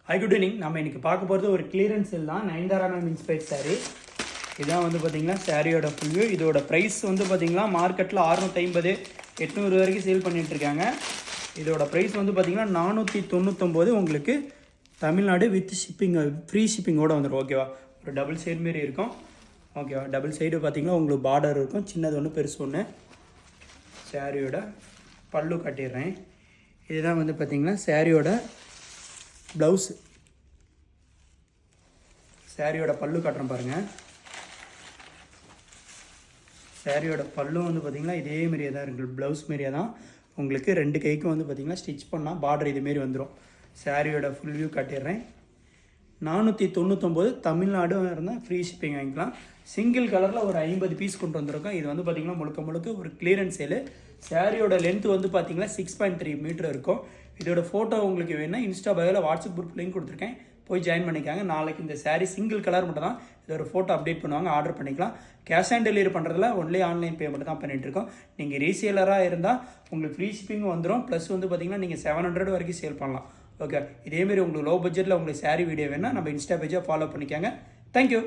High good evening. நம்ம இன்றைக்கி பார்க்க போகிறது ஒரு கிளியரன்ஸ் சேல் தான். Nayanthara ma'am inspired sari. இதான் வந்து பார்த்திங்கன்னா சாரியோட ஃபுல் வியூ. இதோட ப்ரைஸ் வந்து பார்த்திங்கன்னா மார்க்கெட்டில் 650 800 வரைக்கும் சேல் பண்ணிகிட்ருக்காங்க. இதோட ப்ரைஸ் வந்து பார்த்திங்கன்னா 499 உங்களுக்கு தமிழ்நாடு வித் ஷிப்பிங், ஃப்ரீ ஷிப்பிங்கோடு வந்துடும். ஓகேவா? ஒரு டபுள் சைடு மாரி இருக்கும். ஓகேவா? டபுள் சைடு பார்த்திங்கன்னா உங்களுக்கு பார்டர் இருக்கும், சின்னது ஒன்று பெருசு ஒன்று. சாரியோட பல்லு காட்டிடுறேன். இதுதான் வந்து பார்த்திங்கன்னா சாரியோட ப்ளவுஸு. சாரியோட பல்லு காட்டுறேன் பாருங்கள். சாரியோட பல்லு வந்து பார்த்திங்கன்னா இதேமாரியே தான் இருக்குது, ப்ளவுஸ் மாரியே தான். உங்களுக்கு 2 கைக்கும் வந்து பார்த்திங்கன்னா ஸ்டிச் பண்ணால் பார்டர் இதுமாரி வந்துடும். சாரியோட ஃபுல் வியூ காட்டிடுறேன். 499 தமிழ்நாடு இருந்தால் ஃப்ரீ ஷிப்பிங் வாங்கிக்கலாம். சிங்கிள் கலரில் ஒரு 50 பீஸ் கொண்டு வந்திருக்கோம். இது வந்து பார்த்திங்கன்னா முழுக்க ஒரு கிளியரன்ஸ் சேலு. சாரியோட லென்த் வந்து பார்த்திங்கன்னா 6.3 மீட்டர் இருக்கும். இதோட ஃபோட்டோ உங்களுக்கு வேணும்னா இன்ஸ்டா பயோவில் வாட்ஸ்அப் குரூப் லிங்க் கொடுத்துருக்கேன், போய் ஜாயின் பண்ணிக்காங்க. நாளைக்கு இந்த சாரீ சிங்கிள் கலர் மட்டும் தான் இதோட ஃபோட்டோ அப்டேட் பண்ணுவாங்க, ஆர்டர் பண்ணிக்கலாம். கேஷ் ஆன் டெலிவரி பண்ணுறதுல ஒன்லி ஆன்லைன் பேமெண்ட் தான் பண்ணிகிட்ருக்கோம். நீங்கள் ரீசேலராக இருந்தால் உங்களுக்கு ஃப்ரீ ஷிப்பிங்கும் வந்துடும். ப்ளஸ் வந்து பார்த்திங்கன்னா நீங்கள் 700 வரைக்கும் சேல் பண்ணலாம். ஓகே, இதேமாரி உங்களுக்கு லோ பட்ஜெட்டில் உங்களுக்கு சாரீ வீடியோ வேணால் நம்ம இன்ஸ்டா பேஜை ஃபாலோ பண்ணிக்காங்க. தேங்க்யூ.